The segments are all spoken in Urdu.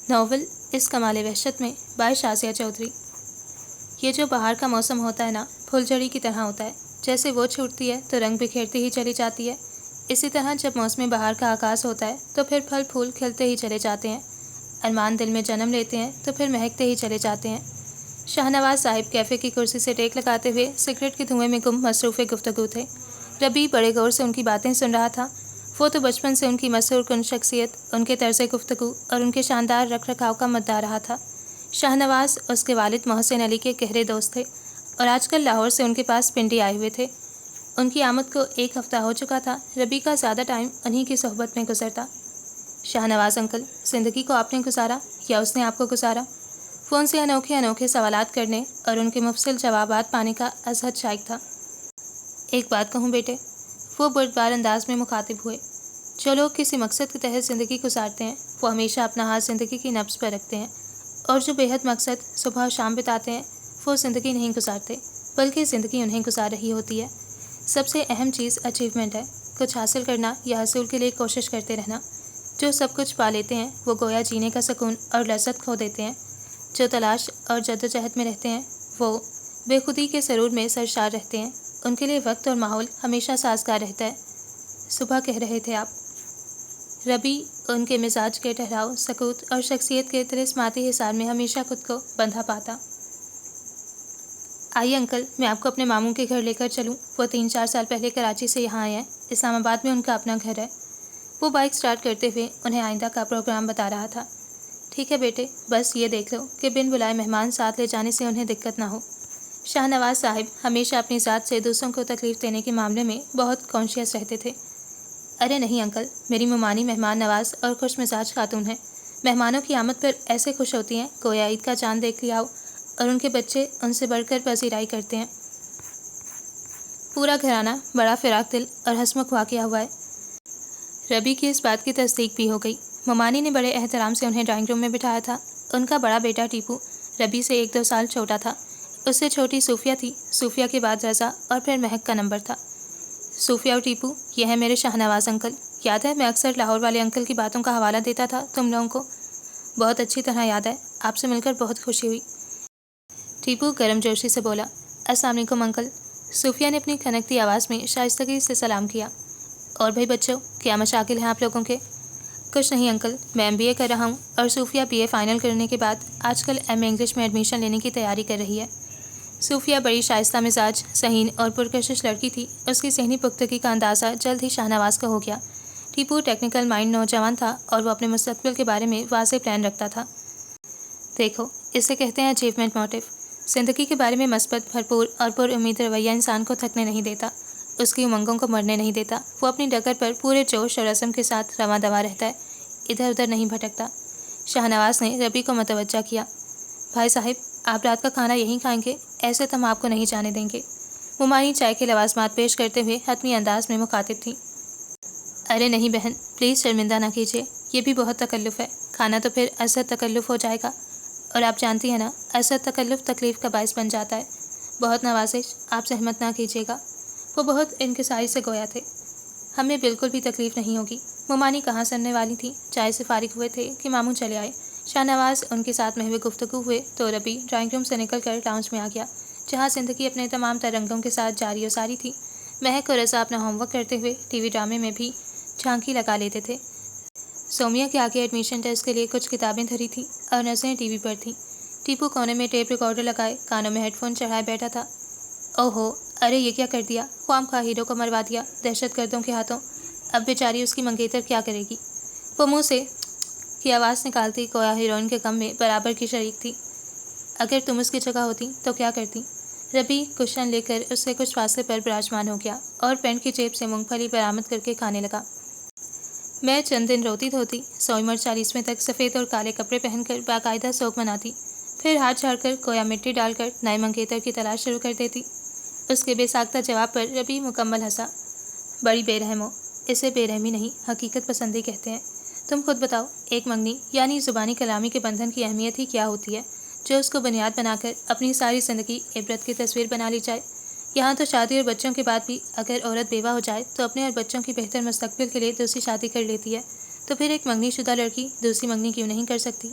ناول اس کمال وحشت میں بائی شازیہ چودھری۔ یہ جو بہار کا موسم ہوتا ہے نا، پھول جھڑی کی طرح ہوتا ہے، جیسے وہ چھوٹتی ہے تو رنگ بکھیرتی ہی چلی جاتی ہے، اسی طرح جب موسم بہار کا آغاز ہوتا ہے تو پھر پھل پھول کھلتے ہی چلے جاتے ہیں، ارمان دل میں جنم لیتے ہیں تو پھر مہکتے ہی چلے جاتے ہیں۔ شاہ نواز صاحب کیفے کی کرسی سے ٹیک لگاتے ہوئے سگریٹ کے دھوئیں میں گم مصروف گفتگو تھے۔ ربی بڑے غور سے ان کی باتیں سن رہا تھا۔ وہ تو بچپن سے ان کی مسحور کن شخصیت، ان کے طرز گفتگو اور ان کے شاندار رکھ رکھاؤ کا مدعا رہا تھا۔ شاہ نواز اس کے والد محسن علی کے گہرے دوست تھے اور آج کل لاہور سے ان کے پاس پنڈی آئے ہوئے تھے۔ ان کی آمد کو 1 ہفتہ ہو چکا تھا۔ ربی کا زیادہ ٹائم انہی کی صحبت میں گزرتا۔ شاہ نواز انکل، زندگی کو آپ نے گزارا یا اس نے آپ کو گزارا؟ وہ ان سے انوکھے سوالات کرنے اور ان کے مفصل جوابات پانے کا ازحد شائق تھا۔ ایک بات کہوں بیٹے، وہ بردبار انداز میں مخاطب ہوئے، جو لوگ کسی مقصد کے تحت زندگی گزارتے ہیں وہ ہمیشہ اپنا ہاتھ زندگی کی نبض پر رکھتے ہیں، اور جو بے حد مقصد صبح و شام بتاتے ہیں وہ زندگی نہیں گزارتے بلکہ زندگی انہیں گزار رہی ہوتی ہے۔ سب سے اہم چیز اچیومنٹ ہے، کچھ حاصل کرنا یا حصول کے لیے کوشش کرتے رہنا۔ جو سب کچھ پا لیتے ہیں وہ گویا جینے کا سکون اور لذت کھو دیتے ہیں۔ جو تلاش اور جدوجہد میں رہتے ہیں وہ بے خودی کے سرور میں سرشار رہتے ہیں۔ ان کے لیے وقت اور ماحول ہمیشہ سازگار رہتا ہے۔ صبح کہہ رہے تھے آپ؟ ربی ان کے مزاج کے ٹھہراؤ، سکوت اور شخصیت کے طلسماتی حصار میں ہمیشہ خود کو بندھا پاتا۔ آئیے انکل، میں آپ کو اپنے ماموں کے گھر لے کر چلوں۔ وہ 3-4 سال پہلے کراچی سے یہاں آئے ہیں، اسلام آباد میں ان کا اپنا گھر ہے۔ وہ بائک سٹارٹ کرتے ہوئے انہیں آئندہ کا پروگرام بتا رہا تھا۔ ٹھیک ہے بیٹے، بس یہ دیکھ لو کہ بن بلائے مہمان ساتھ لے جانے سے انہیں دقت نہ ہو۔ شاہ نواز صاحب ہمیشہ اپنی ذات سے دوسروں کو تکلیف دینے کے معاملے میں بہت کانشیس رہتے تھے۔ ارے نہیں انکل، میری ممانی مہمان نواز اور خوش مزاج خاتون ہیں۔ مہمانوں کی آمد پر ایسے خوش ہوتی ہیں گویا عید کا چاند دیکھ لیا ہو، اور ان کے بچے ان سے بڑھ کر پذیرائی کرتے ہیں۔ پورا گھرانہ بڑا فراق دل اور ہنسمکھ واقعہ ہوا ہے۔ ربی کی اس بات کی تصدیق بھی ہو گئی۔ ممانی نے بڑے احترام سے انہیں ڈرائنگ روم میں بٹھایا تھا۔ ان کا بڑا بیٹا ٹیپو ربی سے 1-2 سال چھوٹا تھا۔ اس سے چھوٹی صوفیہ تھی، صوفیہ کے بعد رضا اور پھر مہک کا نمبر تھا۔ صوفیہ اور ٹیپو، یہ ہے میرے شاہ نواز انکل۔ یاد ہے میں اکثر لاہور والے انکل کی باتوں کا حوالہ دیتا تھا تم لوگوں کو؟ بہت اچھی طرح یاد ہے، آپ سے مل کر بہت خوشی ہوئی۔ ٹیپو گرم جوشی سے بولا، السلام علیکم انکل۔ صوفیہ نے اپنی کھنکتی آواز میں شائستگی سے سلام کیا۔ اور بھائی بچوں، کیا مشاغل ہیں آپ لوگوں کے؟ کچھ نہیں انکل، میں MBA کر رہا ہوں اور صوفیہ BA فائنل کرنے کے بعد آج کل MA انگلش میں ایڈمیشن لینے کی تیاری کر رہی ہے۔ صوفیہ بڑی شائستہ مزاج، ذہین اور پرکشش لڑکی تھی۔ اس کی ذہنی پختگی کا اندازہ جلد ہی شاہ نواز کو ہو گیا۔ ٹیپو ٹیکنیکل مائنڈ نوجوان تھا اور وہ اپنے مستقبل کے بارے میں واضح پلان رکھتا تھا۔ دیکھو، اسے کہتے ہیں اچیومنٹ موٹیو۔ زندگی کے بارے میں مثبت، بھرپور اور پر امید رویہ انسان کو تھکنے نہیں دیتا، اس کی امنگوں کو مرنے نہیں دیتا۔ وہ اپنی ڈگر پر پورے جوش اور عزم کے ساتھ رواں دواں رہتا ہے، ادھر ادھر نہیں بھٹکتا۔ شاہ نواز نے ربی کو متوجہ کیا، بھائی صاحب آپ رات کا کھانا یہیں کھائیں گے؟ ایسے تو ہم آپ کو نہیں جانے دیں گے۔ ممانی چائے کے لوازمات پیش کرتے ہوئے حتمی انداز میں مخاطب تھیں۔ ارے نہیں بہن، پلیز شرمندہ نہ کیجیے، یہ بھی بہت تکلف ہے، کھانا تو پھر ازحد تکلف ہو جائے گا، اور آپ جانتی ہیں نا ازحد تکلف تکلیف کا باعث بن جاتا ہے۔ بہت نوازش، آپ زحمت نہ کیجیے گا۔ وہ بہت انکساری سے گویا تھے، ہمیں بالکل بھی تکلیف نہیں ہوگی۔ ممانی کہاں سننے والی تھی، چائے سے فارغ ہوئے تھے کہ ماموں چلے آئے۔ شاہ نواز ان کے ساتھ محو گفتگو ہوئے تو ربی ڈرائنگ روم سے نکل کر لاؤنج میں آ گیا، جہاں زندگی اپنے تمام تر رنگوں کے ساتھ جاری و ساری تھی۔ مہک اور رضا اپنا ہوم ورک کرتے ہوئے TV ڈرامے میں بھی جھانکی لگا لیتے تھے۔ سومیہ کے آگے ایڈمیشن ٹیسٹ کے لیے کچھ کتابیں دھری تھیں اور نظریں TV پر تھیں۔ ٹیپو کونے میں ٹیپ ریکارڈر لگائے کانوں میں ہیڈ فون چڑھائے بیٹھا تھا۔ اوہو، ارے یہ کیا کر دیا، خواہ مخواہ ہیرو کو مروا دیا دہشت گردوں کے ہاتھوں۔ اب بیچاری اس کی منگیتر کیا کرے گی؟ وہ منہ سے کی آواز نکالتی گویا ہیروئن کے غم میں برابر کی شریک تھی۔ اگر تم اس کی جگہ ہوتی تو کیا کرتی؟ ربی کشن لے کر اس سے کچھ فاصلے پر براجمان ہو گیا اور پینٹ کی جیب سے مونگ پھلی برآمد کر کے کھانے لگا۔ میں چند دن روتی دھوتی، 100 عمر 40ویں تک سفید اور کالے کپڑے پہن کر باقاعدہ سوگ مناتی، پھر ہاتھ جھاڑ کر گویا مٹی ڈال کر نئے منگیتر کی تلاش شروع کر دیتی۔ اس کے بے ساختہ جواب پر ربی مکمل ہنسا۔ بڑی بے رحم ہو، اسے بے رحمی نہیں حقیقت پسندی کہتے ہیں۔ تم خود بتاؤ، ایک منگنی یعنی زبانی کلامی کے بندھن کی اہمیت ہی کیا ہوتی ہے، جو اس کو بنیاد بنا کر اپنی ساری زندگی عبرت کی تصویر بنا لی جائے۔ یہاں تو شادی اور بچوں کے بعد بھی اگر عورت بیوہ ہو جائے تو اپنے اور بچوں کی بہتر مستقبل کے لیے دوسری شادی کر لیتی ہے، تو پھر ایک منگنی شدہ لڑکی دوسری منگنی کیوں نہیں کر سکتی؟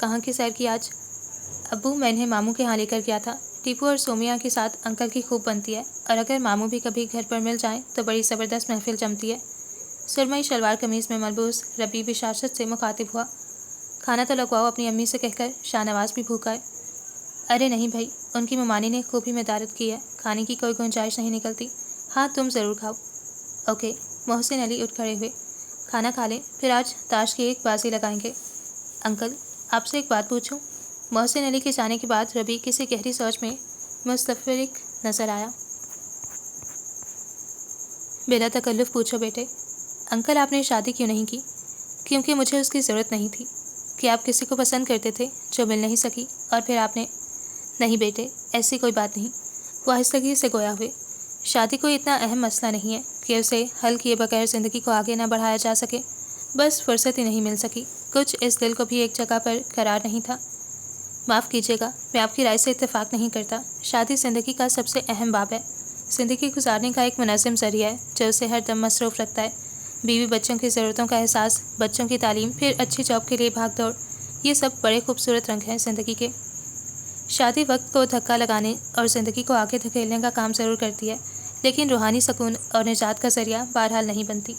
کہاں کی سیر کی آج؟ ابو، میں انہیں ماموں کے ہاں لے کر گیا تھا۔ ٹیپو اور سومیا کے ساتھ انکل کی خوب بنتی ہے، اور اگر ماموں بھی کبھی گھر پر مل جائیں تو بڑی زبردست محفل جمتی ہے۔ سرمئی شلوار قمیض میں ملبوس ربی بشاشت سے مخاطب ہوا۔ کھانا تو لگواؤ اپنی امی سے کہہ کر، شاہ نواز بھی بھوکا ہے۔ ارے نہیں بھائی، ان کی ممانی نے خوب ہی مدارت کی ہے، کھانے کی کوئی گنجائش نہیں نکلتی۔ ہاں تم ضرور کھاؤ۔ اوکے۔ محسن علی اٹھ کھڑے ہوئے۔ کھانا کھا لیں، پھر آج تاش کی ایک بازی لگائیں گے۔ انکل، آپ سے ایک بات پوچھوں؟ محسن علی کے جانے کے بعد ربی کسی گہری سوچ میں مستفرق نظر آیا۔ بلا تکلف پوچھو بیٹے۔ انکل، آپ نے شادی کیوں نہیں کی؟ کیونکہ مجھے اس کی ضرورت نہیں تھی۔ کہ آپ کسی کو پسند کرتے تھے جو مل نہیں سکی، اور پھر آپ نے… نہیں بیٹے، ایسی کوئی بات نہیں۔ وہ آہستگی سے گویا ہوئے۔ شادی کوئی اتنا اہم مسئلہ نہیں ہے کہ اسے حل کیے بغیر زندگی کو آگے نہ بڑھایا جا سکے۔ بس فرصت ہی نہیں مل سکی، کچھ اس دل کو بھی ایک جگہ پر قرار نہیں تھا۔ معاف کیجیے گا، میں آپ کی رائے سے اتفاق نہیں کرتا۔ شادی زندگی کا سب سے اہم باب ہے، زندگی گزارنے کا ایک منظم ذریعہ ہے جو اسے ہر دم مصروف رکھتا ہے۔ بیوی بچوں کی ضرورتوں کا احساس، بچوں کی تعلیم، پھر اچھی جاب کے لیے بھاگ دوڑ، یہ سب بڑے خوبصورت رنگ ہیں زندگی کے۔ شادی وقت کو دھکا لگانے اور زندگی کو آگے دھکیلنے کا کام ضرور کرتی ہے، لیکن روحانی سکون اور نجات کا ذریعہ بہرحال نہیں بنتی۔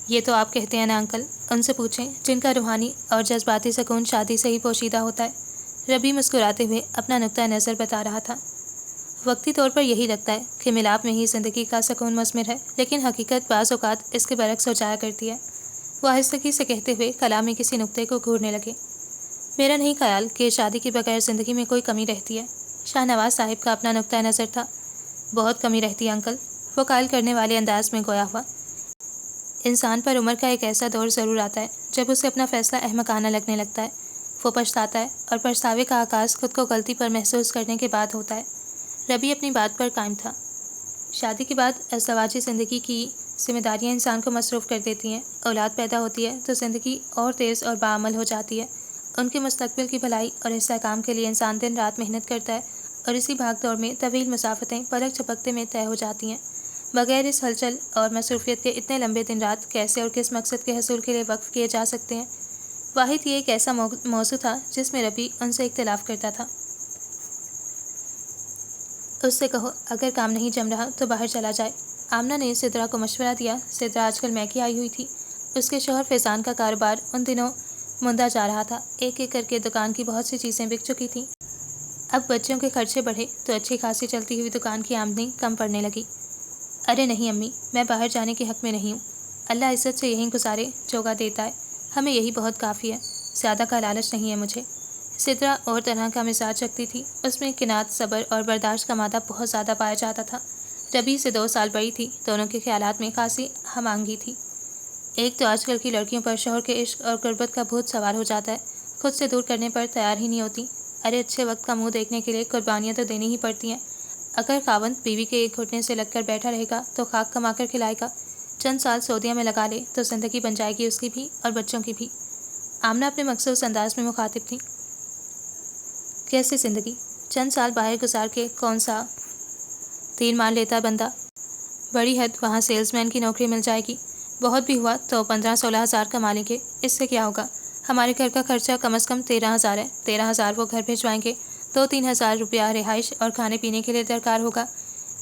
یہ تو آپ کہتے ہیں نا انکل، ان سے پوچھیں جن کا روحانی اور جذباتی سکون شادی سے ہی پوشیدہ ہوتا ہے۔ ربی مسکراتے ہوئے اپنا نقطہ نظر بتا رہا تھا۔ وقتی طور پر یہی لگتا ہے کہ ملاپ میں ہی زندگی کا سکون مضمر ہے، لیکن حقیقت بعض اوقات اس کے برعکس ہو جایا کرتی ہے۔ وہ آہستگی سے کہتے ہوئے کلام میں کسی نقطے کو گھورنے لگے۔ میرا نہیں خیال کہ شادی کے بغیر زندگی میں کوئی کمی رہتی ہے۔ شاہ نواز صاحب کا اپنا نقطہ نظر تھا۔ بہت کمی رہتی ہے انکل، وہ قائل کرنے والے انداز میں گویا ہوا۔ انسان پر عمر کا ایک ایسا دور ضرور آتا ہے جب اسے اپنا فیصلہ احمقانہ لگنے لگتا ہے۔ وہ پچھتاتا ہے، اور پچھتاوے کا آغاز خود کو غلطی پر محسوس کرنے کے بعد ہوتا ہے۔ ربی اپنی بات پر قائم تھا۔ شادی کے بعد ازدواجی زندگی کی ذمہ داریاں انسان کو مصروف کر دیتی ہیں۔ اولاد پیدا ہوتی ہے تو زندگی اور تیز اور باعمل ہو جاتی ہے۔ ان کے مستقبل کی بھلائی اور استحکام کے لیے انسان دن رات محنت کرتا ہے، اور اسی بھاگ دوڑ میں طویل مسافتیں پلک جھپکتے میں طے ہو جاتی ہیں۔ بغیر اس ہلچل اور مصروفیت کے اتنے لمبے دن رات کیسے اور کس مقصد کے حصول کے لیے وقف کیے جا سکتے ہیں؟ واحد یہ ایک ایسا موضوع تھا جس میں ربی ان سے اختلاف کرتا تھا۔ اس سے کہو اگر کام نہیں جم رہا تو باہر چلا جائے۔ آمنہ نے سدرا کو مشورہ دیا۔ سدرا آج کل میکے آئی ہوئی تھی۔ اس کے شوہر فیضان کا کاروبار ان دنوں مندا جا رہا تھا۔ ایک ایک کر کے دکان کی بہت سی چیزیں بک چکی تھیں۔ اب بچوں کے خرچے بڑھے تو اچھی خاصی چلتی ہوئی دکان کی آمدنی کم پڑنے لگی۔ ارے نہیں امی، میں باہر جانے کے حق میں نہیں ہوں۔ اللہ عزت سے یہیں گزارے جوگا دیتا ہے، ہمیں یہی بہت کافی ہے، زیادہ کا لالچ نہیں ہے مجھے۔ سدرا اور طرح کا مزاج رکھتی تھی، اس میں قناعت، صبر اور برداشت کا مادہ بہت زیادہ پایا جاتا تھا۔ ربی سے 2 سال بڑی تھی، دونوں کے خیالات میں خاصی ہم آہنگی تھی۔ ایک تو آج کل کی لڑکیوں پر شوہر کے عشق اور قربت کا بھوت سوار ہو جاتا ہے، خود سے دور کرنے پر تیار ہی نہیں ہوتی۔ ارے اچھے وقت کا منہ دیکھنے کے لیے قربانیاں تو دینی ہی پڑتی ہیں۔ اگر خاوند بیوی کے ایک گھٹنے سے لگ کر بیٹھا رہے گا تو خاک کما کر کھلائے گا۔ چند سال سعودیہ میں لگا لے تو زندگی بن جائے گی اس کی بھی اور بچوں کی بھی۔ آمنہ اپنے مخصوص انداز میں مخاطب تھی۔ کیسے زندگی؟ چند سال باہر گزار کے کون سا تیر مار لیتا بندہ؟ بڑی حد وہاں سیلز مین کی نوکری مل جائے گی، بہت بھی ہوا تو 15-16 ہزار کما لیں گے، اس سے کیا ہوگا؟ ہمارے گھر کا خرچہ کم از کم 13,000 ہے، 13,000 وہ گھر بھیجوائیں گے، 2-3 ہزار روپیہ رہائش اور کھانے پینے کے لیے درکار ہوگا،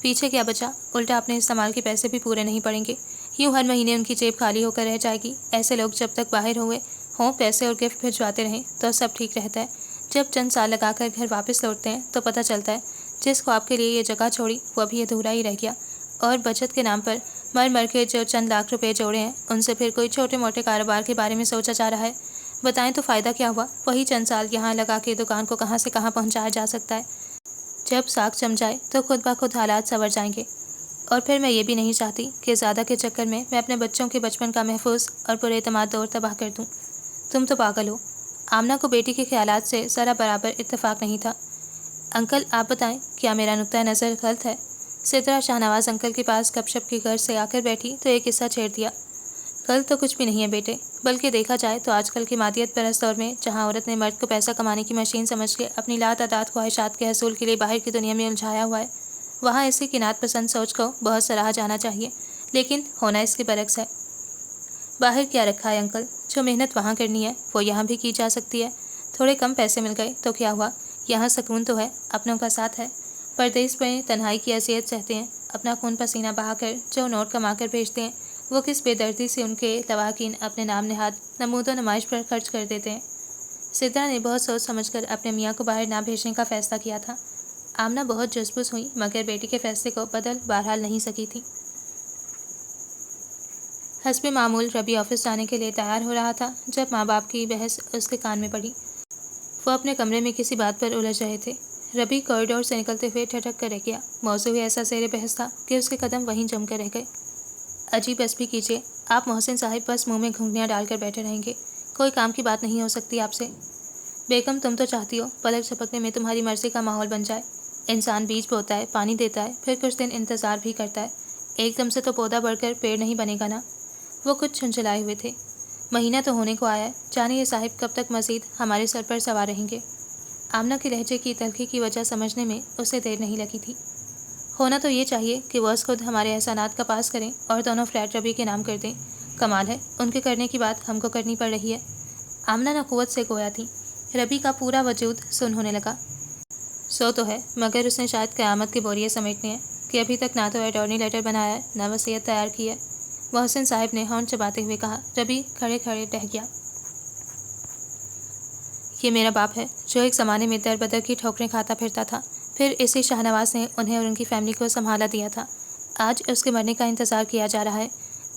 پیچھے کیا بچا؟ الٹا اپنے استعمال کے پیسے بھی پورے نہیں پڑیں گے، یوں ہر مہینے ان کی جیب خالی ہو کر رہ جائے گی۔ ایسے لوگ جب تک باہر ہوئے ہوں پیسے اور گفٹ بھجواتے رہیں تو سب ٹھیک رہتا ہے، جب چند سال لگا کر گھر واپس لوٹتے ہیں تو پتہ چلتا ہے جس کو آپ کے لیے یہ جگہ چھوڑی وہ ابھی ادھورا ہی رہ گیا، اور بچت کے نام پر مر مر کے جو چند لاکھ روپے جوڑے ہیں ان سے پھر کوئی چھوٹے موٹے کاروبار کے بارے میں سوچا جا رہا ہے۔ بتائیں تو فائدہ کیا ہوا؟ وہی چند سال یہاں لگا کے دکان کو کہاں سے کہاں پہنچایا جا سکتا ہے، جب ساکھ جم جائے تو خود بخود حالات سنور جائیں گے۔ اور پھر میں یہ بھی نہیں چاہتی کہ زیادہ کے چکر میں اپنے بچوں کے بچپن کا محفوظ اور پر اعتماد دور تباہ کر دوں۔ تم تو پاگل ہو۔ آمنہ کو بیٹی کے خیالات سے ذرا برابر اتفاق نہیں تھا۔ انکل آپ بتائیں، کیا میرا نقطہ نظر غلط ہے؟ سدرا شاہ نواز انکل کے پاس گپ شپ کی غرض سے آ کر بیٹھی تو ایک قصہ چھیڑ دیا۔ غلط تو کچھ بھی نہیں ہے بیٹے، بلکہ دیکھا جائے تو آج کل کی مادیت پرست دور میں جہاں عورت نے مرد کو پیسہ کمانے کی مشین سمجھ کے اپنی لاتعداد خواہشات کے حصول کے لیے باہر کی دنیا میں الجھایا ہوا ہے، وہاں اسی قناعت پسند سوچ کو بہت سراہا جانا چاہیے، لیکن ہونا اس کے برعکس ہے۔ باہر کیا رکھا ہے انکل؟ جو محنت وہاں کرنی ہے وہ یہاں بھی کی جا سکتی ہے۔ تھوڑے کم پیسے مل گئے تو کیا ہوا، یہاں سکون تو ہے، اپنوں کا ساتھ ہے۔ پردیس میں تنہائی کی اذیت سہتے ہیں، اپنا خون پسینہ بہا کر جو نوٹ کما کر بھیجتے ہیں وہ کس بے دردی سے ان کے لواحقین اپنے نام نہاد نمود و نمائش پر خرچ کر دیتے ہیں۔ سدرا نے بہت سوچ سمجھ کر اپنے میاں کو باہر نہ بھیجنے کا فیصلہ کیا تھا۔ آمنہ بہت جزبوز ہوئی مگر بیٹی کے فیصلے کو بدل بہرحال نہیں سکی تھی۔ حسب معمول ربی آفس جانے کے لیے تیار ہو رہا تھا جب ماں باپ کی بحث اس کے کان میں پڑی۔ وہ اپنے کمرے میں کسی بات پر الجھ رہے تھے۔ ربی کوریڈور سے نکلتے ہوئے ٹھٹک کر رہ گیا۔ موضوع ایسا زیر بحث تھا کہ اس کے قدم وہیں جم کر رہ گئے۔ اجی بس بھی کیجیے، آپ محسن صاحب بس منہ میں گھنگھنیاں ڈال کر بیٹھے رہیں گے، کوئی کام کی بات نہیں ہو سکتی آپ سے؟ بیگم تم تو چاہتی ہو پلک جھپکنے میں تمہاری مرضی کا ماحول بن جائے۔ انسان بیج بوتا ہے، پانی دیتا ہے، پھر کچھ دن انتظار بھی کرتا ہے، ایک دم سے تو پودا بڑھ کر پیڑ نہیں بنے گا نا۔ وہ کچھ جھنجھلائے ہوئے تھے۔ مہینہ تو ہونے کو آیا ہے، جانے یہ صاحب کب تک مزید ہمارے سر پر سوار رہیں گے؟ آمنہ کے لہجے کی تلخی کی وجہ سمجھنے میں اسے دیر نہیں لگی تھی۔ ہونا تو یہ چاہیے کہ وہ خود ہمارے احسانات کا پاس کریں اور دونوں فلیٹ ربی کے نام کر دیں۔ کمال ہے، ان کے کرنے کی بات ہم کو کرنی پڑ رہی ہے۔ آمنہ نہ قوت سے گویا تھی۔ ربی کا پورا وجود سن ہونے لگا۔ سو تو ہے، مگر اس نے شاید قیامت کے بوریے سمیٹنے ہیں کہ ابھی تک نہ تو اٹارنی لیٹر بنایا ہے نہ وصیت تیار کی ہے۔ محسن صاحب نے ہونٹ چباتے ہوئے کہا۔ ربی کھڑے کھڑے ٹہ گیا۔ یہ میرا باپ ہے جو ایک زمانے میں در بدر کی ٹھوکریں کھاتا پھرتا تھا، پھر اسی شاہنواز نے انہیں اور ان کی فیملی کو سنبھالا دیا تھا۔ آج اس کے مرنے کا انتظار کیا جا رہا ہے۔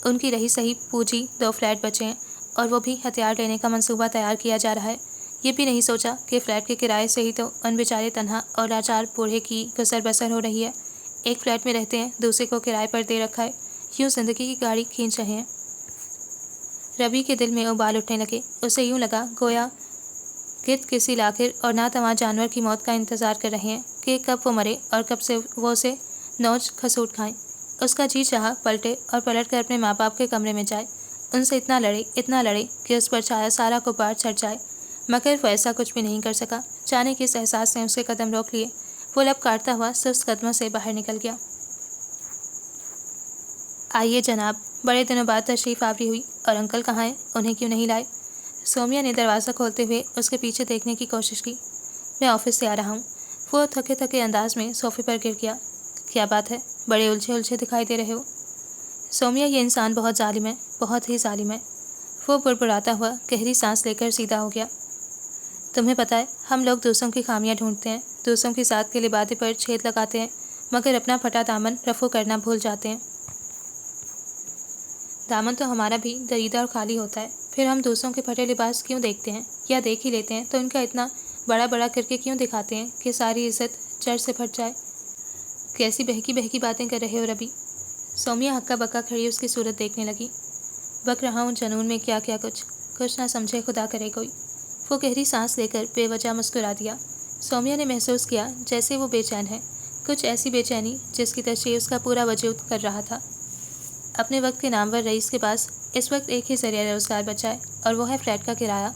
ان کی رہی سہی پوجی 2 فلیٹ بچے ہیں اور وہ بھی ہتھیار لینے کا منصوبہ تیار کیا جا رہا ہے۔ یہ بھی نہیں سوچا کہ فلیٹ کے کرائے سے ہی تو ان بیچارے تنہا اور لاچار بوڑھے کی گزر بسر ہو رہی ہے۔ ایک فلیٹ میں رہتے ہیں، دوسرے کو کرائے پر دے رکھا ہے، یوں زندگی کی گاڑی کھینچ رہے ہیں۔ ربی کے دل میں ابال اٹھنے لگے۔ اسے یوں لگا گویا گرد کسی لاکر اور ناتواں جانور کی موت کا انتظار کر رہے ہیں کہ کب وہ مرے اور کب سے وہ اسے نوچ کھسوٹ کھائیں۔ اس کا جی چاہا پلٹے اور پلٹ کر اپنے ماں باپ کے کمرے میں جائے، ان سے اتنا لڑے کہ اس پر چھایا سارا غبار چھٹ جائے، مگر وہ ایسا کچھ بھی نہیں کر سکا۔ جانے کے اس احساس نے اس کے قدم روک لیے۔ وہ لب کاٹتا ہوا سست قدموں سے باہر نکل گیا۔ آئیے جناب، بڑے دنوں بعد تشریف آوری ہوئی، اور انکل کہاں ہیں؟ انہیں کیوں نہیں لائے؟ سومیا نے دروازہ کھولتے ہوئے اس کے پیچھے دیکھنے کی کوشش کی۔ میں آفس سے آ رہا ہوں۔ وہ تھکے تھکے انداز میں صوفے پر گر گیا۔ کیا بات ہے، بڑے الجھے دکھائی دے رہے ہو؟ سومیا، یہ انسان بہت ظالم ہے، بہت ہی ظالم ہے۔ وہ بڑبڑاتا ہوا گہری سانس لے کر سیدھا ہو گیا۔ تمہیں پتہ ہے، ہم لوگ دوسروں کی خامیاں ڈھونڈتے ہیں، دوسروں کی ذات کے لبادے پر چھید لگاتے ہیں، مگر اپنا پھٹا دامن رفو کرنا بھول جاتے ہیں۔ دامن تو ہمارا بھی دریدہ اور خالی ہوتا ہے، پھر ہم دوسروں کے پھٹے لباس کیوں دیکھتے ہیں، یا دیکھ ہی لیتے ہیں تو ان کا اتنا بڑا بڑا کر کے کیوں دکھاتے ہیں کہ ساری عزت چر سے پھٹ جائے؟ کیسی بہکی بہکی باتیں کر رہے ہو ربی؟ سومیا ہکا بکا کھڑی اس کی صورت دیکھنے لگی۔ بک رہا ہوں جنون میں کیا کیا کچھ نہ سمجھے خدا کرے کوئی۔ وہ گہری سانس لے کر بے وجہ مسکرا دیا۔ سومیا نے محسوس کیا جیسے وہ بے چین ہے، کچھ ایسی بے چینی جس کی تشریح اس کا پورا وجود کر رہا تھا۔ اپنے وقت کے نامور رئیس کے پاس اس وقت ایک ہی ذریعہ روزگار بچا ہے اور وہ ہے فلیٹ کا کرایہ،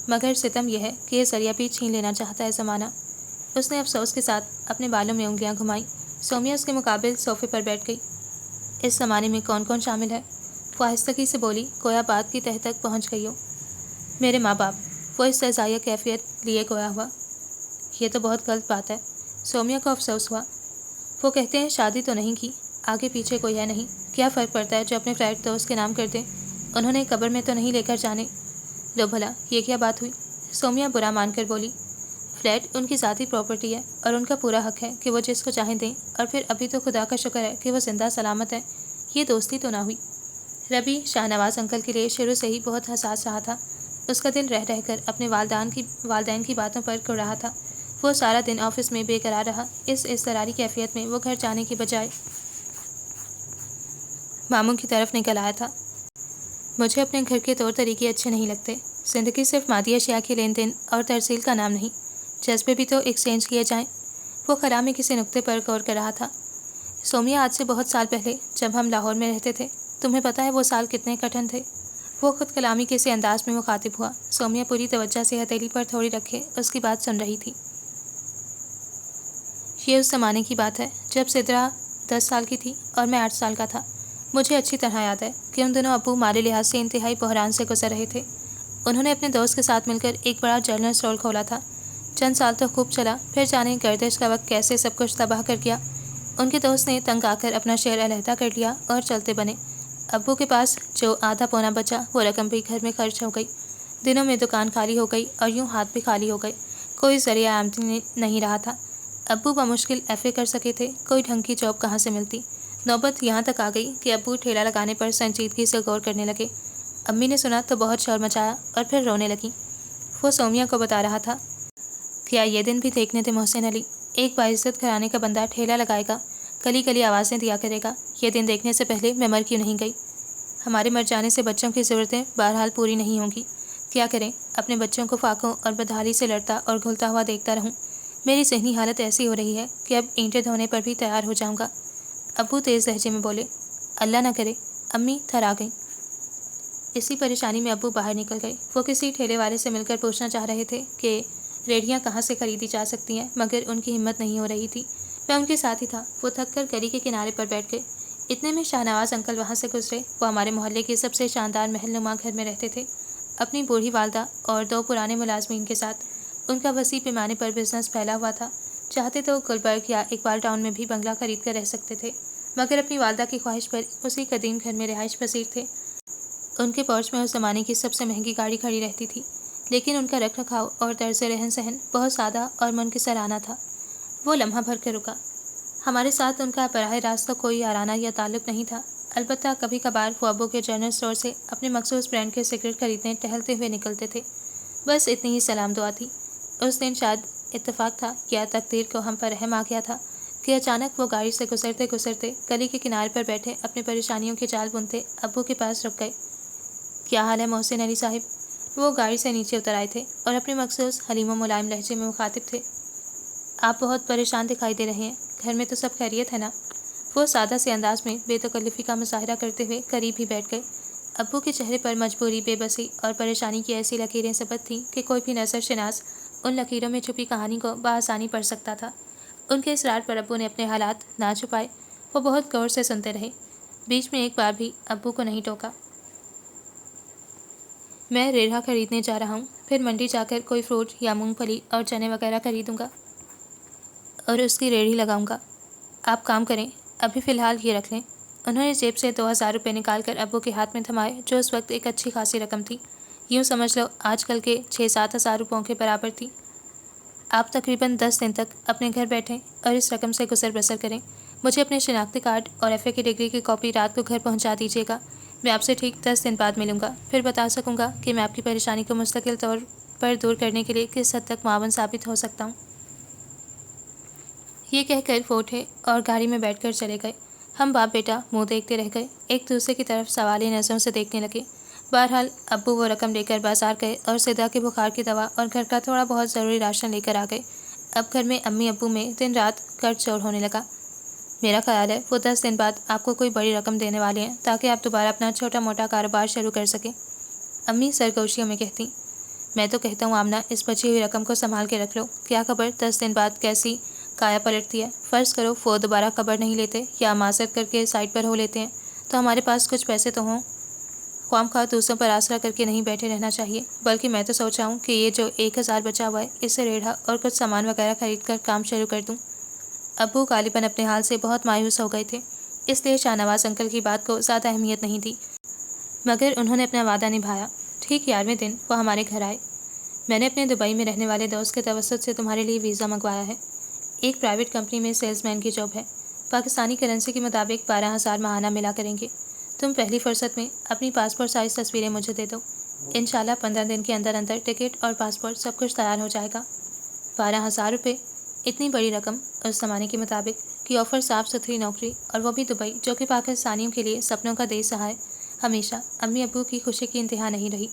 مگر ستم یہ ہے کہ یہ ذریعہ بھی چھین لینا چاہتا ہے زمانہ۔ اس نے افسوس کے ساتھ اپنے بالوں میں انگلیاں گھمائیں۔ سومیا اس کے مقابل صوفے پر بیٹھ گئی۔ اس زمانے میں کون کون شامل ہے؟ وہ آہستگی سے بولی، گویا بات کی تہ تک پہنچ گئی ہو۔ میرے ماں باپ، وہ استہزائیہ کیفیت لیے گویا ہوا۔ یہ تو بہت غلط بات ہے۔ سومیا کو افسوس ہوا۔ وہ کہتے ہیں شادی تو نہیں کی، آگے پیچھے کوئی ہے نہیں، کیا فرق پڑتا ہے جو اپنے فلیٹ دوست کے نام کر دیں، انہوں نے قبر میں تو نہیں لے کر جانے۔ لو بھلا، یہ کیا بات ہوئی؟ سومیا برا مان کر بولی، فلیٹ ان کی ذاتی پراپرٹی ہے اور ان کا پورا حق ہے کہ وہ جس کو چاہیں دیں، اور پھر ابھی تو خدا کا شکر ہے کہ وہ زندہ سلامت ہے، یہ دوستی تو نہ ہوئی۔ ربی شاہنواز انکل کے لیے شروع سے ہی بہت حساس رہا تھا۔ اس کا دل رہ رہ کر اپنے والدین کی باتوں پر کڑ رہا تھا۔ وہ سارا دن آفس میں بے قرار رہا۔ اس اضطراری کیفیت میں وہ گھر جانے کی بجائے ماموں کی طرف نکل آیا تھا۔ مجھے اپنے گھر کے طور طریقے اچھے نہیں لگتے۔ زندگی صرف مادی اشیاء کے لین دین اور ترسیل کا نام نہیں، جذبے بھی تو ایکسچینج کیے جائیں۔ وہ خلا میں کسی نقطے پر غور کر رہا تھا۔ سومیا، آج سے بہت سال پہلے جب ہم لاہور میں رہتے تھے، تمہیں پتہ ہے وہ سال کتنے کٹھن تھے؟ وہ خود کلامی کے سے انداز میں مخاطب ہوا۔ سومیا پوری توجہ سے ہتھیلی پر تھوڑی رکھے اس کی بات سن رہی تھی۔ یہ اس زمانے کی بات ہے جب سدرا 10 سال کی تھی اور میں 8 سال کا تھا۔ مجھے اچھی طرح یاد ہے کہ ان دنوں ابو مالی لحاظ سے انتہائی بحران سے گزر رہے تھے۔ انہوں نے اپنے دوست کے ساتھ مل کر ایک بڑا جنرل اسٹور کھولا تھا۔ چند سال تو خوب چلا، پھر جانے گردش کا وقت کیسے سب کچھ تباہ کر گیا۔ ان کے دوست نے تنگ آ کر اپنا شیئر علیحدہ کر لیا اور چلتے بنے۔ ابو کے پاس جو آدھا پونا بچا وہ رقم بھی گھر میں خرچ ہو گئی۔ دنوں میں دکان خالی ہو گئی اور یوں ہاتھ بھی خالی ہو گئے۔ کوئی ذریعہ آمدنی نہیں رہا تھا۔ ابو بمشکل ایف اے کر سکے تھے، کوئی ڈھنگ کی جاب کہاں سے ملتی۔ نوبت یہاں تک آ گئی کہ ابو ٹھیلا لگانے پر سنجیدگی سے غور کرنے لگے۔ امی نے سنا تو بہت شور مچایا اور پھر رونے لگیں۔ وہ سومیا کو بتا رہا تھا، کیا یہ دن بھی دیکھنے تھے محسن علی؟ ایک باعزت گھرانے کا بندہ ٹھیلا لگائے گا، گلی گلی آوازیں دیا کرے گا۔ یہ دن دیکھنے سے پہلے میں مر کیوں نہیں گئی؟ ہمارے مر جانے سے بچوں کی ضرورتیں بہرحال پوری نہیں ہوں گی۔ کیا کریں، اپنے بچوں کو فاقوں اور بدحالی سے لڑتا اور گھلتا ہوا دیکھتا رہوں۔ میری ذہنی حالت ایسی ہو رہی ہے کہ اب اینٹیں دھونے پر بھی تیار ہو جاؤں گا۔ ابو تیز لہجے میں بولے۔ اللہ نہ کرے، امی تھرا گئیں۔ اسی پریشانی میں ابو باہر نکل گئے۔ وہ کسی ٹھیلے والے سے مل کر پوچھنا چاہ رہے تھے کہ ریڑھیاں کہاں سے خریدی جا سکتی ہیں، مگر ان کی ہمت نہیں ہو رہی تھی۔ میں ان کے ساتھ ہی تھا۔ وہ تھک کر گلی کے کنارے پر بیٹھ گئے۔ اتنے میں شاہ نواز انکل وہاں سے گزرے۔ وہ ہمارے محلے کے سب سے شاندار محل نما گھر میں رہتے تھے، اپنی بوڑھی والدہ اور 2 پرانے ملازمین کے ساتھ۔ ان کا وسیع پیمانے پر بزنس پھیلا ہوا تھا۔ چاہتے تو گلبرگ یا اقبال ٹاؤن میں بھی بنگلہ خرید کر رہ سکتے تھے، مگر اپنی والدہ کی خواہش پر اسی قدیم گھر میں رہائش پذیر تھے۔ ان کے پورچ میں اس زمانے کی سب سے مہنگی گاڑی کھڑی رہتی تھی، لیکن ان کا رکھ رکھاؤ اور طرز رہن سہن بہت سادہ اور منکسرانہ تھا۔ وہ لمحہ بھر کے رکا۔ ہمارے ساتھ ان کا براہ راست تو کوئی یارانہ یا تعلق نہیں تھا، البتہ کبھی کبھار وہ ابو کے جنرل اسٹور سے اپنے مخصوص برانڈ کے سگریٹ خریدنے ٹہلتے ہوئے نکلتے تھے۔ بس اتنی ہی سلام دعا تھی۔ اس دن شاید اتفاق تھا یا تقدیر کو ہم پر رحم آ گیا تھا کہ اچانک وہ گاڑی سے گزرتے گزرتے گلی کے کنارے پر بیٹھے اپنی پریشانیوں کے جال بنتے ابو کے پاس رک گئے۔ کیا حال ہے محسن علی صاحب؟ وہ گاڑی سے نیچے اتر آئے تھے اور اپنے مخصوص حلیم و ملائم لہجے میں مخاطب تھے۔ آپ بہت پریشان دکھائی دے رہے ہیں، گھر میں تو سب خیریت ہے نا؟ وہ سادہ سے انداز میں بے تکلفی کا مظاہرہ کرتے ہوئے قریب ہی بیٹھ گئے۔ ابو کے چہرے پر مجبوری، بے بسی اور پریشانی کی ایسی لکیریں ثبت تھیں کہ کوئی بھی نظر شناس ان لکیروں میں چھپی کہانی کو بآسانی پڑھ سکتا تھا۔ ان کے اصرار پر ابو نے اپنے حالات نہ چھپائے۔ وہ بہت غور سے سنتے رہے، بیچ میں ایک بار بھی ابو کو نہیں ٹوکا۔ میں ریڑھا خریدنے جا رہا ہوں، پھر منڈی جا کر کوئی فروٹ یا مونگ پھلی اور چنے وغیرہ خریدوں گا اور اس کی ریڑھی لگاؤں گا۔ آپ کام کریں، ابھی فی الحال یہ رکھ لیں۔ انہوں نے جیب سے 2000 روپے نکال کر ابو کے ہاتھ میں تھمائے، جو اس وقت ایک اچھی خاصی رقم تھی۔ یوں سمجھ لو آج کل کے 6-7 ہزار روپوں کے برابر تھی۔ آپ تقریباً 10 دن تک اپنے گھر بیٹھیں اور اس رقم سے گزر بسر کریں۔ مجھے اپنے شناختی کارڈ اور ایف اے کی ڈگری کی کاپی رات کو گھر پہنچا دیجیے گا۔ میں آپ سے ٹھیک 10 دن بعد ملوں گا، پھر بتا سکوں گا کہ میں آپ کی پریشانی کو مستقل طور پر دور کرنے کے لیے کس حد تک معاون ثابت ہو سکتا ہوں۔ یہ کہہ کر وہ اٹھے اور گاڑی میں بیٹھ کر چلے گئے۔ ہم باپ بیٹا منہ دیکھتے رہ گئے، ایک دوسرے کی طرف سوالی نظروں سے دیکھنے لگے۔ بہرحال ابو وہ رقم لے کر بازار گئے اور صدا کے بخار کی دوا اور گھر کا تھوڑا بہت ضروری راشن لے کر آ گئے۔ اب گھر میں امی ابو میں دن رات گٹ چور ہونے لگا۔ میرا خیال ہے وہ 10 دن بعد آپ کو کوئی بڑی رقم دینے والے ہیں تاکہ آپ دوبارہ اپنا چھوٹا موٹا کاروبار شروع کر سکیں۔ امی سرگوشیوں میں کہتی، میں تو کہتا ہوں آمنہ اس بچی ہوئی رقم کو سنبھال کے رکھ لو، کیا خبر 10 دن بعد کیسی کایا پلٹتی ہے۔ فرض کرو وہ دوبارہ خبر نہیں لیتے یا معذرت کر کے سائڈ پر ہو لیتے ہیں تو ہمارے پاس کچھ پیسے تو ہوں۔ خواہ خواہ دوسروں پر آسرا کر کے نہیں بیٹھے رہنا چاہیے، بلکہ میں تو سوچا ہوں کہ یہ جو 1000 بچا ہوا ہے اس سے ریڑھا اور کچھ سامان وغیرہ خرید کر کام شروع کر دوں۔ ابو غالباً اپنے حال سے بہت مایوس ہو گئے تھے، اس لیے شاہ نواز انکل کی بات کو زیادہ اہمیت نہیں دی، مگر انہوں نے اپنا وعدہ نبھایا۔ ٹھیک 11ویں دن وہ ہمارے گھر آئے۔ میں نے اپنے دبئی میں رہنے والے دوست کے توسط سے تمہارے لیے ویزا منگوایا ہے۔ ایک پرائیویٹ کمپنی میں سیلز مین کی جاب ہے، پاکستانی کرنسی کے مطابق 12000 ماہانہ ملا کریں گے۔ تم پہلی فرصت میں اپنی پاسپورٹ سائز تصویریں مجھے دے دو، انشاءاللہ 15 دن کے اندر اندر ٹکٹ اور پاسپورٹ سب کچھ تیار ہو جائے گا۔ 12000 روپے، اتنی بڑی رقم اس زمانے کے مطابق کی آفر، صاف ستھری نوکری اور وہ بھی دبئی، جو کہ پاکستانیوں کے لیے سپنوں کا دیس رہا ہے۔ ہمیشہ امی ابو کی خوشی کی انتہا نہیں رہی،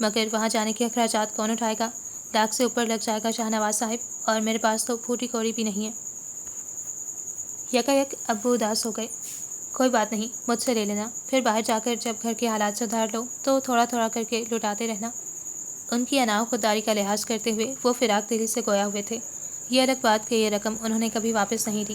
مگر وہاں جانے کے اخراجات کون اٹھائے گا؟ لاکھ سے اوپر لگ جائے گا شاہ نواز صاحب، اور میرے پاس تو پھوٹی کوڑی بھی نہیں ہے۔ یکا یک ابو اداس ہو گئے۔ کوئی بات نہیں، مجھ سے لے لینا، پھر باہر جا کر جب گھر کے حالات سدھار لو تو تھوڑا تھوڑا کر کے لوٹاتے رہنا۔ ان کی انا و خودداری کا لحاظ کرتے ہوئے وہ فراق دلی سے گویا ہوئے تھے۔ یہ الگ بات کہ یہ رقم انہوں نے کبھی واپس نہیں دی۔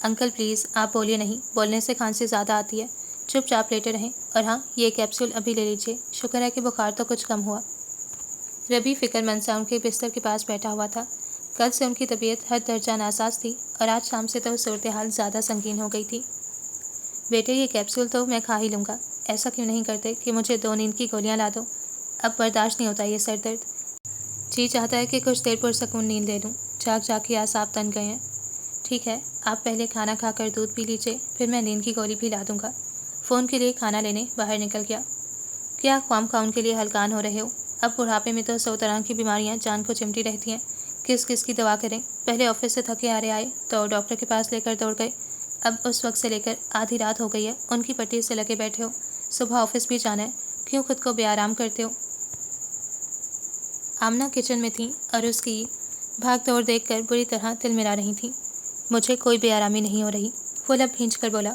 انکل پلیز آپ بولیے نہیں، بولنے سے کھانسی زیادہ آتی ہے، چپ چاپ لیٹے رہیں، اور ہاں یہ کیپسول ابھی لے لیجیے، شکر ہے کہ بخار تو کچھ کم ہوا۔ ربی فکر مند سا ان کے بستر کے پاس بیٹھا ہوا تھا۔ کل سے ان کی طبیعت ہر درجہ ناساز تھی اور آج شام سے تو صورتحال زیادہ سنگین ہو گئی تھی۔ بیٹے یہ کیپسول تو میں کھا ہی لوں گا، ایسا کیوں نہیں کرتے کہ مجھے 2 نیند کی گولیاں لا دو، اب برداشت نہیں ہوتا یہ سر درد، جی چاہتا ہے کہ کچھ دیر پرسکون نیند لے لوں، جاگ جاگ کے اعصاب تن گئے ہیں۔ ٹھیک ہے، آپ پہلے کھانا کھا کر دودھ پی لیجیے، پھر میں نیند کی گولی بھی لا دوں گا۔ فون کے لیے کھانا لینے باہر نکل گیا۔ کیا خواہ خواہ ان کے لیے ہلکان ہو رہے ہو؟ اب بڑھاپے میں تو 100 طرح کی بیماریاں جان کو چمٹی رہتی ہیں، کس کس کی دوا کریں۔ پہلے آفس سے تھکے ہارے آئے تو ڈاکٹر کے پاس لے کر دوڑ گئے، اب اس وقت سے لے کر آدھی رات ہو گئی ہے ان کی پٹی سے لگے بیٹھے ہو، صبح آفس بھی جانا ہے، کیوں خود کو بے آرام کرتے ہو؟ آمنہ کچن میں تھیں اور اس کی بھاگ دوڑ دیکھ کر بری طرح تلملا رہی تھیں۔ مجھے کوئی بے آرامی نہیں ہو رہی، وہ لب بھینچ کر بولا۔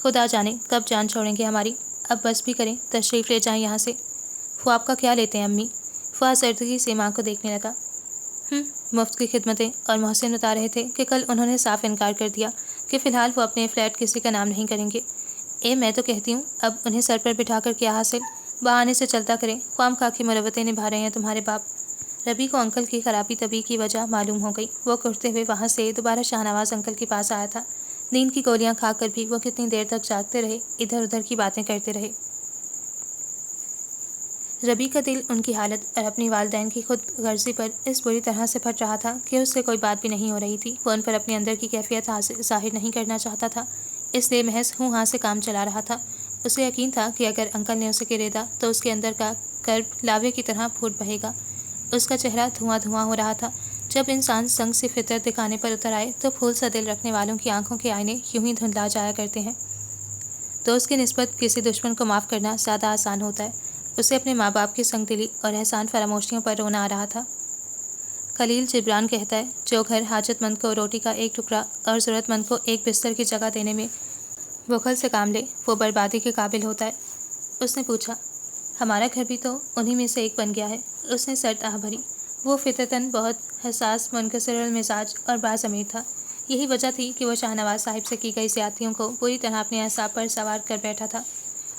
خدا جانے کب جان چھوڑیں گے ہماری، اب بس بھی کریں، تشریف لے جائیں یہاں سے۔ وہ آپ کا کیا لیتے ہیں امی؟ فوا سردگی سے ماں کو دیکھنے لگا۔ مفت کی خدمتیں، اور محسن بتا رہے تھے کہ کل انہوں نے صاف انکار کر دیا کہ فی الحال وہ اپنے فلیٹ کسی کا نام نہیں کریں گے۔ میں تو کہتی ہوں اب انہیں سر پر بٹھا کر کیا حاصل، بہانے سے چلتا کریں، خواہ خواہ کی مروتیں نبھا رہے ہیں تمہارے باپ۔ ربی کو انکل کی خرابی طبیعت کی وجہ معلوم ہو گئی۔ وہ کرتے ہوئے وہاں سے دوبارہ شاہ نواز انکل کے پاس آیا تھا۔ نیند کی گولیاں کھا کر بھی وہ کتنی دیر تک جاگتے رہے، ادھر ادھر کی باتیں کرتے رہے۔ ربی کا دل ان کی حالت اور اپنی والدین کی خود غرضی پر اس بری طرح سے پھٹ رہا تھا کہ اس سے کوئی بات بھی نہیں ہو رہی تھی۔ وہ ان پر اپنے اندر کی کیفیت ظاہر نہیں کرنا چاہتا تھا، اس لیے محض ہوں ہاں سے کام چلا رہا تھا۔ اسے یقین تھا کہ اگر انکل نے اسے گرے دا تو اس کے اندر کا کرب لاوے کی طرح پھوٹ بہے گا۔ اس کا چہرہ دھواں دھواں ہو رہا تھا۔ جب انسان سنگ سی فطرت دکھانے پر اتر آئے تو پھول سا دل رکھنے والوں کی آنکھوں کے آئینے یوں ہی دھندلا جایا کرتے ہیں۔ دوست کی نسبت کسی دشمن کو معاف کرنا زیادہ آسان ہوتا ہے۔ اسے اپنے ماں باپ کی سنگ دلی اور احسان فراموشیوں پر رونا آ رہا تھا۔ خلیل جبران کہتا ہے، جو گھر حاجت مند کو روٹی کا ایک ٹکڑا اور ضرورت مند کو ایک بستر کی جگہ دینے میں بخل سے کام لے، وہ بربادی کے قابل ہوتا ہے۔ اس نے پوچھا، ہمارا گھر بھی تو انہی میں سے ایک بن گیا ہے۔ اس نے سرد آہ بھری۔ وہ فطرتاً بہت حساس، منکسر المزاج اور باضمیر تھا۔ یہی وجہ تھی کہ وہ شاہ نواز صاحب سے کی گئی زیادتیوں کو پوری طرح اپنے اعصاب پر سوار کر بیٹھا تھا۔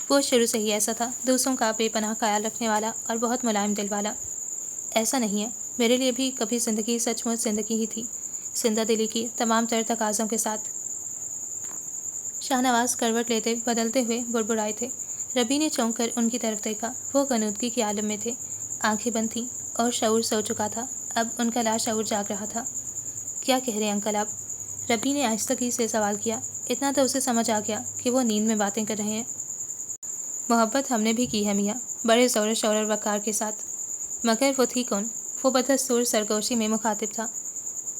وہ شروع سے ہی ایسا تھا، دوسروں کا بے پناہ خیال رکھنے والا اور بہت ملائم دل والا۔ ایسا نہیں ہے، میرے لیے بھی کبھی زندگی سچ مچ زندگی ہی تھی، زندہ دلی کی تمام تر تقاضوں کے ساتھ۔ شاہ نواز کروٹ لیتے بدلتے ہوئے بڑبڑائے تھے۔ ربی نے چونک کر ان کی طرف دیکھا۔ وہ غنودگی کے عالم میں تھے، آنکھیں بند تھیں اور شعور سو چکا تھا، اب ان کا لاشعور جاگ رہا تھا۔ کیا کہہ رہے ہیں انکل آپ؟ ربی نے آہستگی سے سوال کیا۔ اتنا تو اسے سمجھ آ گیا کہ وہ نیند میں باتیں کر رہے ہیں۔ محبت ہم نے بھی کی ہے میاں، بڑے زور و شور اور وقار کے ساتھ، مگر وہ تھی کون؟ وہ بدستور سرگوشی میں مخاطب تھا۔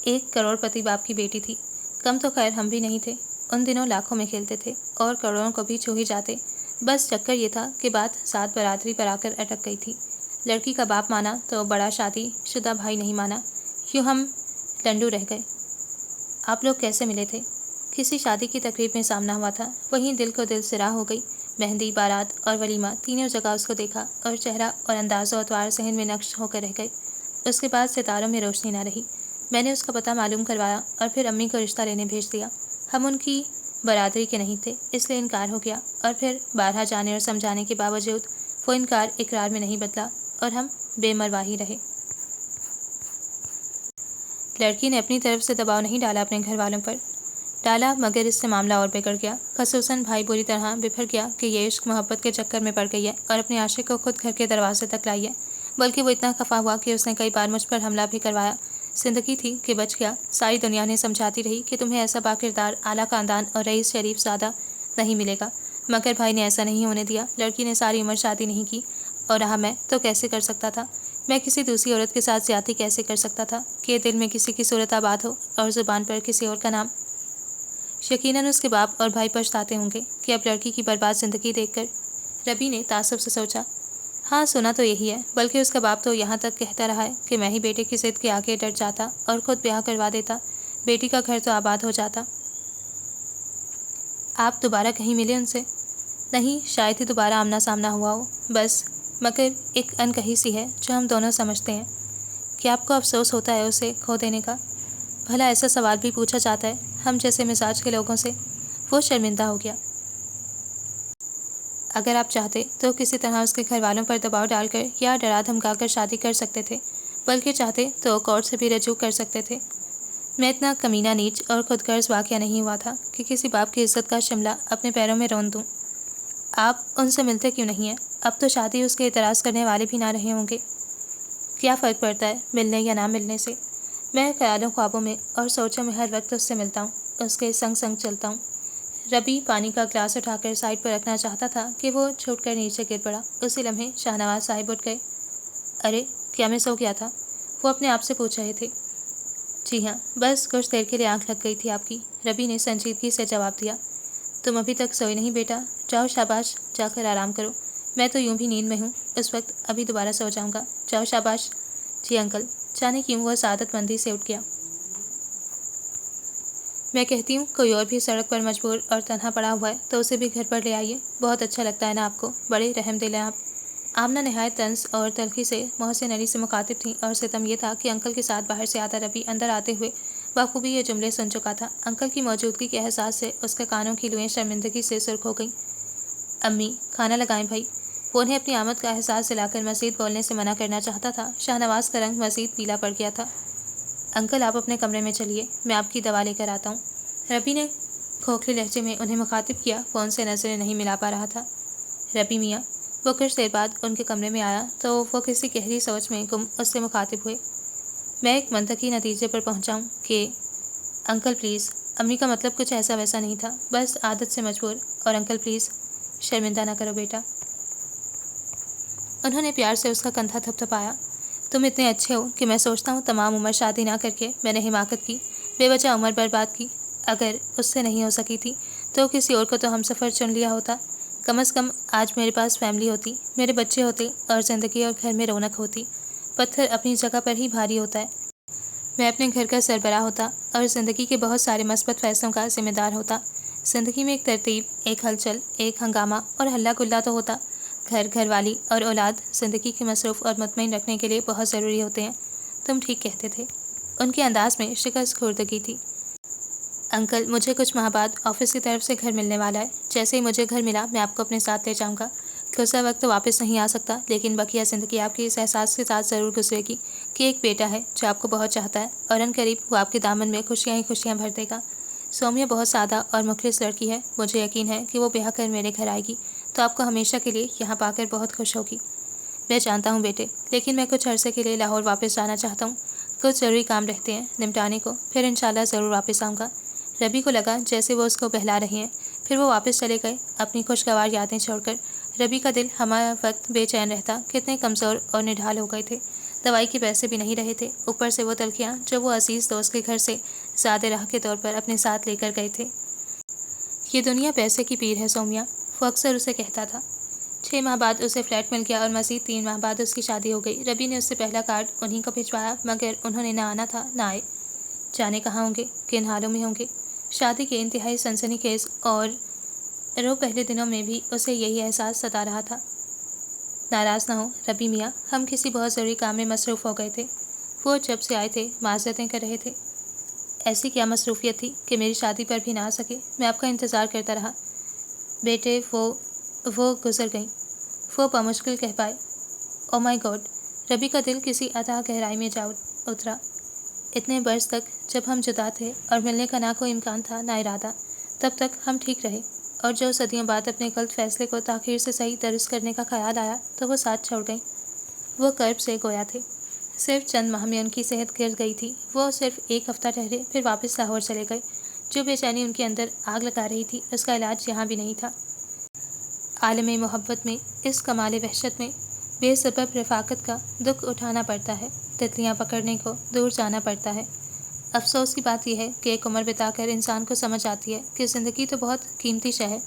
1 کروڑ پتی باپ کی بیٹی تھی، کم تو خیر ہم بھی نہیں تھے، ان دنوں لاکھوں میں کھیلتے تھے اور کروڑوں کو بھی چھو ہی جاتے۔ بس چکر یہ تھا کہ بات سات برادری پر آ کر اٹک گئی تھی۔ لڑکی کا باپ مانا تو بڑا شادی شدہ بھائی نہیں مانا، یوں ہم لنڈو رہ گئے۔ آپ لوگ کیسے ملے تھے؟ کسی شادی کی تقریب میں سامنا ہوا تھا، وہیں دل کو دل سرا ہو گئی۔ مہندی، بارات اور ولیمہ تینوں جگہ اس کو دیکھا اور چہرہ اور انداز و اطوار ذہن میں نقش ہو کر رہ گئے۔ اس کے بعد ستاروں میں روشنی نہ رہی۔ میں نے اس کا پتہ معلوم کروایا اور پھر امی کو رشتہ لینے بھیج دیا۔ ہم ان کی برادری کے نہیں تھے، اس لیے انکار ہو گیا، اور پھر بارہا جانے اور سمجھانے کے باوجود وہ انکار اقرار میں نہیں بدلا اور ہم بے مرواہ ہی رہے۔ لڑکی نے اپنی طرف سے دباؤ نہیں ڈالا اپنے گھر والوں پر؟ ڈالا، مگر اس سے معاملہ اور بگڑ گیا۔ خصوصاً بھائی بری طرح بفر گیا کہ یہ عشق محبت کے چکر میں پڑ گئی ہے اور اپنے عاشق کو خود گھر کے دروازے تک لائی ہے۔ بلکہ وہ اتنا خفا ہوا کہ اس نے کئی بار مجھ پر حملہ بھی کروایا۔ زندگی تھی کہ بچ گیا۔ ساری دنیا نے سمجھاتی رہی کہ تمہیں ایسا باکردار، اعلیٰ خاندان اور رئیس شریف زادہ نہیں ملے گا، مگر بھائی نے ایسا نہیں ہونے دیا۔ لڑکی نے ساری عمر شادی نہیں کی، اور رہا میں تو کیسے کر سکتا تھا؟ میں کسی دوسری عورت کے ساتھ زیادتی کیسے کر سکتا تھا کہ دل میں کسی کی صورت آباد ہو اور زبان پر کسی اور کا نام؟ یقیناً اس کے باپ اور بھائی پچھتاتے ہوں گے کہ اب لڑکی کی برباد زندگی دیکھ کر۔ ربی نے تعصب سے سوچا۔ ہاں، سنا تو یہی ہے، بلکہ اس کا باپ تو یہاں تک کہتا رہا ہے کہ میں ہی بیٹے کی ضد کے آگے ڈٹ جاتا اور خود بیاہ کروا دیتا، بیٹی کا گھر تو آباد ہو جاتا۔ آپ دوبارہ کہیں ملے ان سے؟ نہیں، شاید ہی دوبارہ آمنا سامنا ہوا ہو، بس، مگر ایک انکہی سی ہے جو ہم دونوں سمجھتے ہیں۔ کیا آپ کو افسوس ہوتا ہے اسے کھو دینے کا؟ بھلا ایسا سوال بھی پوچھا جاتا ہے ہم جیسے مزاج کے لوگوں سے؟ وہ شرمندہ ہو گیا۔ اگر آپ چاہتے تو کسی طرح اس کے گھر والوں پر دباؤ ڈال کر یا ڈرا دھمکا کر شادی کر سکتے تھے، بلکہ چاہتے تو کورٹ سے بھی رجوع کر سکتے تھے۔ میں اتنا کمینہ نیچ اور خود غرض واقعہ نہیں ہوا تھا کہ کسی باپ کی عزت کا شملہ اپنے پیروں میں رون دوں۔ آپ ان سے ملتے کیوں نہیں ہیں؟ اب تو شادی اس کے اعتراض کرنے والے بھی نہ رہے ہوں گے۔ کیا فرق پڑتا ہے ملنے یا نہ ملنے سے؟ میں خیالوں خوابوں میں اور سوچوں میں ہر وقت اس سے ملتا ہوں، اس کے سنگ سنگ چلتا ہوں۔ ربی پانی کا گلاس اٹھا کر سائڈ پر رکھنا چاہتا تھا کہ وہ چھوٹ کر نیچے گر پڑا۔ اسی لمحے شاہ نواز صاحب اٹھ گئے۔ ارے کیا میں سو گیا تھا؟ وہ اپنے آپ سے پوچھ رہے تھے۔ جی ہاں، بس کچھ دیر کے لیے آنکھ لگ گئی تھی آپ کی، ربی نے سنجیدگی سے جواب دیا۔ تم ابھی تک سوئی نہیں بیٹا؟ جاؤ شاباش، جا کر آرام کرو۔ میں تو یوں بھی نیند میں ہوں اس وقت، ابھی دوبارہ سو جاؤں گا۔ جاؤ شاباش۔ جی انکل۔ جانے کیوں وہ سعادت مندی سے اٹھ گیا۔ میں کہتی ہوں کوئی اور بھی سڑک پر مجبور اور تنہا پڑا ہوا ہے تو اسے بھی گھر پر لے آئیے، بہت اچھا لگتا ہے نا آپ کو، بڑے رحم دل ہیں آپ۔ آمنہ نہایت طنز اور تلخی سے محسن علی سے مخاطب تھیں، اور ستم یہ تھا کہ انکل کے ساتھ باہر سے آتا ربی اندر آتے ہوئے بخوبی یہ جملے سن چکا تھا۔ انکل کی موجودگی کے احساس سے اس کے کانوں کی لوئیں شرمندگی سے سرخ ہو گئیں۔ امی کھانا لگائیں بھائی۔ وہ انہیں اپنی آمد کا احساس دلا کر مزید بولنے سے منع کرنا چاہتا تھا۔ شاہ نواز کا رنگ مزید پیلا پڑ گیا تھا۔ انکل آپ اپنے کمرے میں چلیے، میں آپ کی دوا لے کر آتا ہوں۔ ربی نے کھوکھلے لہجے میں انہیں مخاطب کیا۔ وہ ان سے نظریں نہیں ملا پا رہا تھا۔ ربی میاں۔ وہ کچھ دیر بعد ان کے کمرے میں آیا تو وہ کسی گہری سوچ میں گم اس سے مخاطب ہوئے۔ میں ایک منطقی نتیجے پر پہنچا ہوں کہ انکل پلیز۔ امی کا مطلب کچھ ایسا ویسا نہیں تھا، بس عادت سے مجبور۔ اور انکل پلیز شرمندہ نہ کرو بیٹا۔ انہوں نے پیار سے اس کا کندھا تھپتھپایا۔ تم اتنے اچھے ہو کہ میں سوچتا ہوں تمام عمر شادی نہ کر کے میں نے حماقت کی، بے وجہ عمر برباد کی۔ اگر اس سے نہیں ہو سکی تھی تو کسی اور کو تو ہم سفر چن لیا ہوتا۔ کم از کم آج میرے پاس فیملی ہوتی، میرے بچے ہوتے اور زندگی اور گھر میں رونق ہوتی۔ پتھر اپنی جگہ پر ہی بھاری ہوتا ہے۔ میں اپنے گھر کا سربراہ ہوتا اور زندگی کے بہت سارے مثبت فیصلوں کا ذمہ دار ہوتا۔ زندگی میں ایک ترتیب، ایک ہلچل، ایک ہنگامہ اور ہلہ گلا تو ہوتا۔ گھر، گھر والی اور اولاد زندگی کے مصروف اور مطمئن رکھنے کے لیے بہت ضروری ہوتے ہیں۔ تم ٹھیک کہتے تھے۔ ان کے انداز میں شکست خوردگی تھی۔ انکل مجھے کچھ ماہ بعد آفس کی طرف سے گھر ملنے والا ہے۔ جیسے ہی مجھے گھر ملا میں آپ کو اپنے ساتھ لے جاؤں گا۔ گزرا وقت تو واپس نہیں آ سکتا، لیکن بقیہ زندگی آپ کے اس احساس کے ساتھ ضرور گزرے گی کہ ایک بیٹا ہے جو آپ کو بہت چاہتا ہے، اور عنقریب وہ آپ کے دامن میں خوشیاں ہی خوشیاں بھر دے گا۔ سومیا بہت سادہ اور مخلص لڑکی ہے، مجھے یقین ہے کہ وہ بیاہ کر میرے گھر آئے گی تو آپ کو ہمیشہ کے لیے یہاں پا کر بہت خوش ہوگی۔ میں جانتا ہوں بیٹے، لیکن میں کچھ عرصے کے لیے لاہور واپس جانا چاہتا ہوں۔ کچھ ضروری کام رہتے ہیں نمٹانے کو، پھر انشاءاللہ ضرور واپس آؤں گا۔ ربی کو لگا جیسے وہ اس کو بہلا رہے ہیں، پھر وہ واپس چلے گئے اپنی خوشگوار یادیں چھوڑ کر۔ ربی کا دل ہمہ وقت بے چین رہتا، کتنے کمزور اور نڈھال ہو گئے تھے، دوائی کے پیسے بھی نہیں رہے تھے، اوپر سے وہ تلخیاں جو وہ عزیز دوست کے گھر سے زیادہ راہ کے طور پر اپنے ساتھ لے کر گئے تھے۔ یہ دنیا پیسے کی پیر ہے سومیا، وہ اکثر اسے کہتا تھا۔ 6 ماہ بعد اسے فلیٹ مل گیا اور مزید 3 ماہ بعد اس کی شادی ہو گئی۔ ربی نے اس سے پہلا کارڈ انہیں کو بھجوایا، مگر انہوں نے نہ آنا تھا نہ آئے۔ جانے کہاں ہوں گے، کن حالوں میں ہوں گے۔ شادی کے انتہائی سنسنی خیز اور رو پہلے دنوں میں بھی اسے یہی احساس ستا رہا تھا۔ ناراض نہ ہو ربی میاں، ہم کسی بہت ضروری کام میں مصروف ہو گئے تھے۔ وہ جب سے آئے تھے معذرتیں کر رہے تھے۔ ایسی کیا مصروفیت تھی کہ میری شادی پر بھی نہ آ سکے؟ میں آپ کا انتظار کرتا رہا۔ بیٹے وہ گزر گئیں، وہ بمشکل کہہ پائے۔ او مائی گاڈ، ربی کا دل کسی اتھاہ گہرائی میں جا اترا۔ اتنے برس تک جب ہم جدا تھے اور ملنے کا نہ کوئی امکان تھا نہ ارادہ، تب تک ہم ٹھیک رہے، اور جو صدیوں بعد اپنے غلط فیصلے کو تاخیر سے صحیح درست کرنے کا خیال آیا تو وہ ساتھ چھوڑ گئیں۔ وہ کرب سے گویا تھے۔ صرف چند ماہ میں ان کی صحت گر گئی تھی۔ وہ صرف 1 ہفتہ ٹھہرے، پھر واپس لاہور چلے گئے۔ جو بے چینی ان کے اندر آگ لگا رہی تھی، اس کا علاج یہاں بھی نہیں تھا۔ عالم محبت میں، اس کمال وحشت میں بے سبب رفاقت کا دکھ اٹھانا پڑتا ہے، تتلیاں پکڑنے کو دور جانا پڑتا ہے۔ افسوس کی بات یہ ہے کہ ایک عمر بتا کر انسان کو سمجھ آتی ہے کہ زندگی تو بہت قیمتی شے ہے،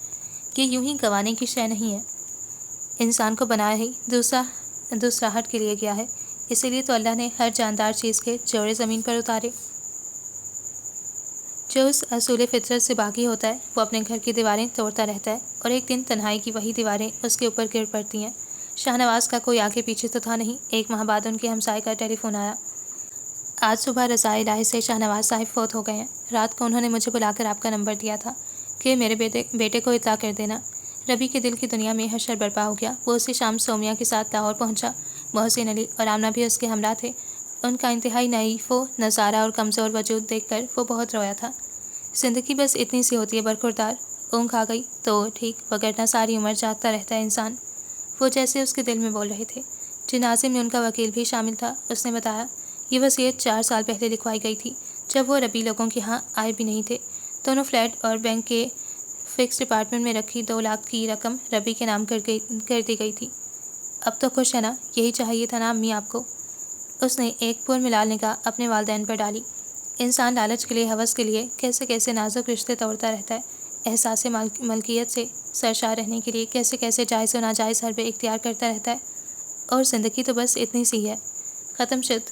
کہ یوں ہی گنوانے کی شے نہیں ہے۔ انسان کو بنایا ہی دوسراہٹ کے لیے گیا ہے، اسی لیے تو اللہ نے ہر جاندار چیز کے جوڑے زمین پر اتارے۔ جو اس اصول فطرت سے باغی ہوتا ہے وہ اپنے گھر کی دیواریں توڑتا رہتا ہے، اور ایک دن تنہائی کی وہی دیواریں اس کے اوپر گر پڑتی ہیں۔ شاہ نواز کا کوئی آگے پیچھے تو تھا نہیں۔ 1 ماہ بعد ان کے ہمسائے کا ٹیلی فون آیا۔ آج صبح رضائے الہی سے شاہنواز صاحب فوت ہو گئے ہیں۔ رات کو انہوں نے مجھے بلا کر آپ کا نمبر دیا تھا کہ میرے بیٹے کو اطلاع کر دینا۔ ربی کے دل کی دنیا میں حشر برپا ہو گیا۔ وہ اسی شام سومیا کے ساتھ لاہور پہنچا۔ محسن علی اور آمنہ بھی اس کے ہمراہ تھے۔ ان کا انتہائی نحیف و نظارہ اور کمزور وجود دیکھ کر وہ بہت رویا تھا۔ زندگی بس اتنی سی ہوتی ہے برخوردار، اونگ آ گئی تو ٹھیک، وگرنہ ساری عمر جاگتا رہتا ہے انسان۔ وہ جیسے اس کے دل میں بول رہے تھے۔ جنازے میں ان کا وکیل بھی شامل تھا۔ اس نے بتایا یہ وصیت 4 سال پہلے لکھوائی گئی تھی، جب وہ ربی لوگوں کے ہاں آئے بھی نہیں تھے۔ دونوں فلیٹ اور بینک کے فکس ڈپارٹمنٹ میں رکھی 2 لاکھ کی رقم ربی کے نام کر دی گئی تھی۔ اب تو خوش ہے نا؟ یہی چاہیے تھا نا امی آپ کو؟ اس نے ایک پر ملال نگاہ اپنے والدین پر ڈالی۔ انسان لالچ کے لیے، ہوس کے لیے کیسے کیسے نازک رشتے توڑتا رہتا ہے، احساس ملکیت سے سرشار رہنے کے لیے کیسے کیسے جائز و ناجائز حربے اختیار کرتا رہتا ہے، اور زندگی تو بس اتنی سی ہے۔ ختم شد۔